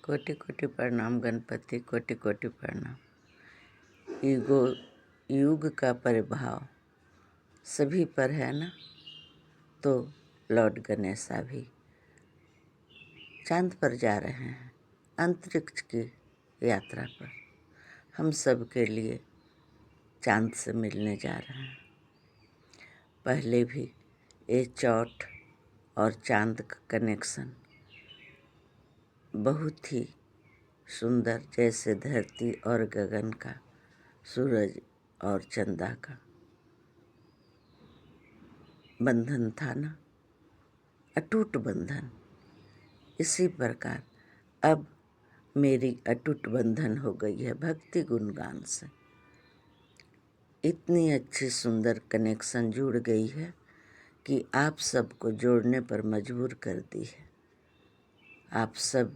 कोटि कोटि प्रणाम गणपति, कोटि कोटि प्रणाम। युगो युग का प्रभाव सभी पर है ना, तो लॉर्ड गणेशा भी चांद पर जा रहे हैं, अंतरिक्ष की यात्रा पर। हम सब के लिए चांद से मिलने जा रहे हैं। पहले भी ये चौथ और चांद का कनेक्शन बहुत ही सुंदर, जैसे धरती और गगन का, सूरज और चंदा का बंधन था ना, अटूट बंधन। इसी प्रकार अब मेरी अटूट बंधन हो गई है भक्ति गुणगान से। इतनी अच्छी सुंदर कनेक्शन जुड़ गई है कि आप सबको जोड़ने पर मजबूर कर दी है। आप सब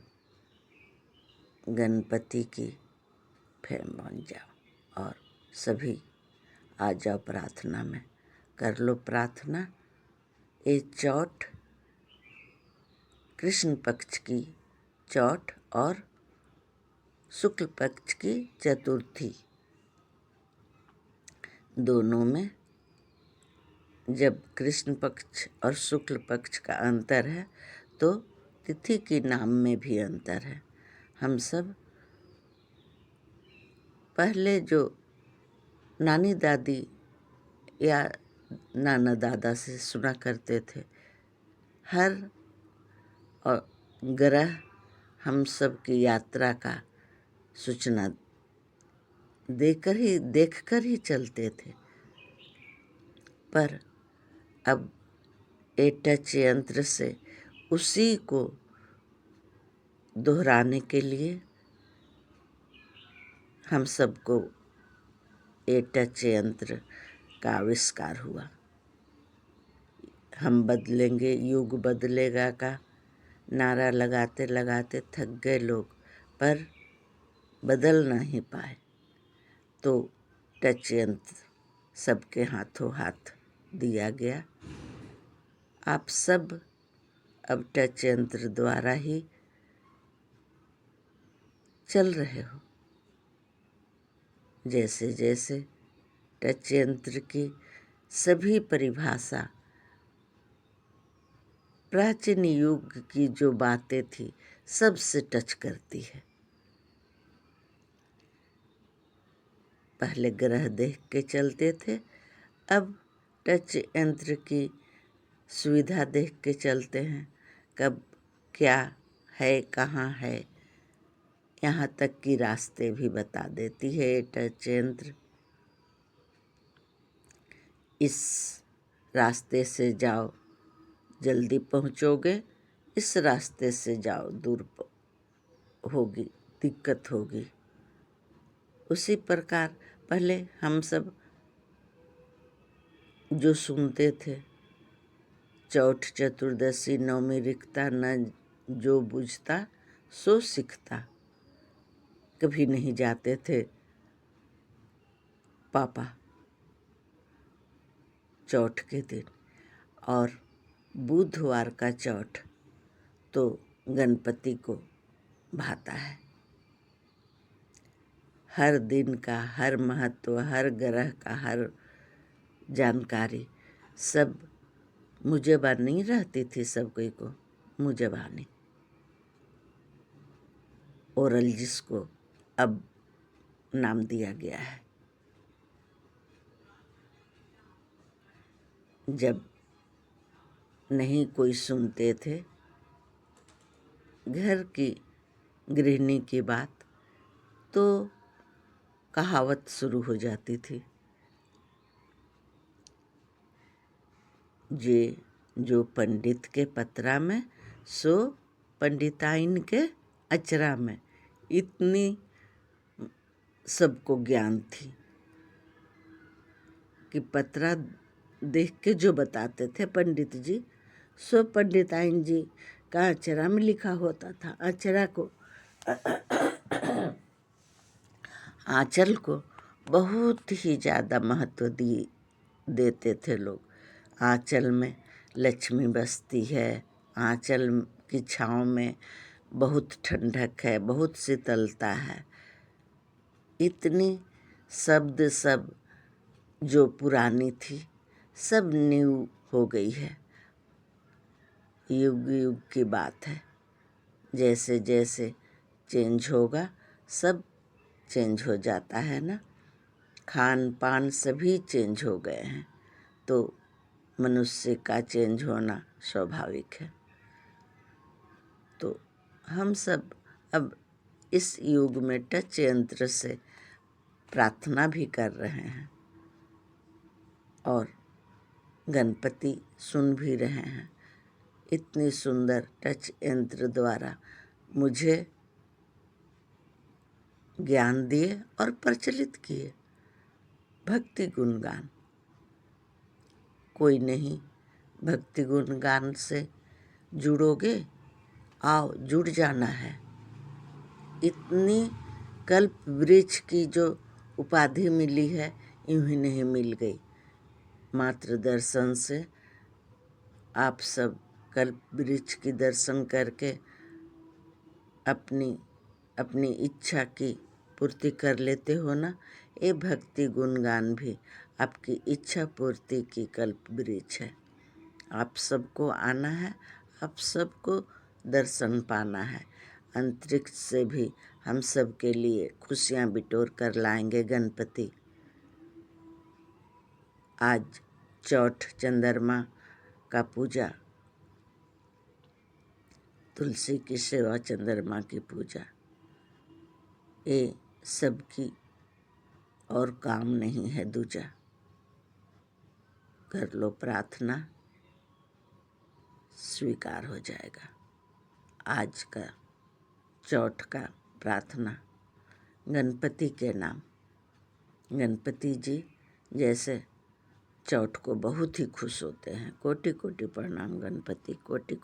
गणपति की फैन बन जाओ और सभी आ जाओ प्रार्थना में। कर लो प्रार्थना। ये चौथ, कृष्ण पक्ष की चौथ और शुक्ल पक्ष की चतुर्थी, दोनों में जब कृष्ण पक्ष और शुक्ल पक्ष का अंतर है तो तिथि के नाम में भी अंतर है। हम सब पहले जो नानी दादी या नाना दादा से सुना करते थे, हर और ग्रह हम सब की यात्रा का सूचना देखकर ही चलते थे। पर अब ए टच यंत्र से उसी को दोहराने के लिए हम सबको ए टच यंत्र का आविष्कार हुआ। हम बदलेंगे, युग बदलेगा का नारा लगाते लगाते थक गए लोग, पर बदल नहीं पाए। तो टच यंत्र सबके हाथों हाथ दिया गया। आप सब अब टच यंत्र द्वारा ही चल रहे हो। जैसे जैसे टच यंत्र की सभी परिभाषा प्राचीन युग की जो बातें थी सबसे टच करती है। पहले ग्रह देख के चलते थे, अब टच यंत्र की सुविधा देख के चलते हैं। कब क्या है, कहाँ है, यहाँ तक कि रास्ते भी बता देती है ये टच यंत्र। इस रास्ते से जाओ जल्दी पहुँचोगे, इस रास्ते से जाओ दूर होगी, दिक्कत होगी। उसी प्रकार पहले हम सब जो सुनते थे, चौथ चतुर्दशी नवमी रिक्ता न जो बुझता सो सीखता। कभी नहीं जाते थे पापा चौथ के दिन, और बुधवार का चौथ तो गणपति को भाता है। हर दिन का हर महत्व, हर ग्रह का हर जानकारी सब मुझे बात नहीं रहती थी। सब कोई को मुझे बानी ओरल, जिसको अब नाम दिया गया है। जब नहीं कोई सुनते थे घर की गृहिणी की बात, तो कहावत शुरू हो जाती थी, जे जो पंडित के पतरा में सो पंडिताइन के अचरा में। इतनी सबको ज्ञान थी कि पतरा देख के जो बताते थे पंडित जी, सो पंडिताइन जी का अचरा में लिखा होता था। अचरा को आंचल को बहुत ही ज़्यादा महत्व देते थे लोग। आंचल में लक्ष्मी बसती है, आंचल की छाँव में बहुत ठंडक है, बहुत शीतलता है। इतनी शब्द सब जो पुरानी थी सब न्यू हो गई है। युग युग की बात है। जैसे जैसे चेंज होगा सब चेंज हो जाता है ना। खान पान सभी चेंज हो गए हैं, तो मनुष्य का चेंज होना स्वाभाविक है। तो हम सब अब इस युग में टच यंत्र से प्रार्थना भी कर रहे हैं और गणपति सुन भी रहे हैं। इतनी सुंदर टच यंत्र द्वारा मुझे ज्ञान दिए और प्रचलित किए। भक्ति गुणगान कोई नहीं, भक्ति गुणगान से जुड़ोगे, आओ जुड़ जाना है। इतनी कल्प वृक्ष की जो उपाधि मिली है यूं ही नहीं मिल गई। मात्र दर्शन से आप सब कल्प वृक्ष की दर्शन करके अपनी अपनी इच्छा की पूर्ति कर लेते हो ना। ये भक्ति गुणगान भी आपकी इच्छा पूर्ति की कल्प वृक्ष है। आप सबको आना है, आप सबको दर्शन पाना है। अंतरिक्ष से भी हम सब के लिए खुशियाँ बिटोर कर लाएंगे गणपति। आज चौथ चंद्रमा का पूजा, तुलसी की सेवा, चंद्रमा की पूजा, ये सबकी और काम नहीं है दूजा। कर लो प्रार्थना, स्वीकार हो जाएगा। आज का चौथ का प्रार्थना गणपति के नाम। गणपति जी जैसे चौथ को बहुत ही खुश होते हैं। कोटि कोटि प्रणाम गणपति, कोटि कोटि।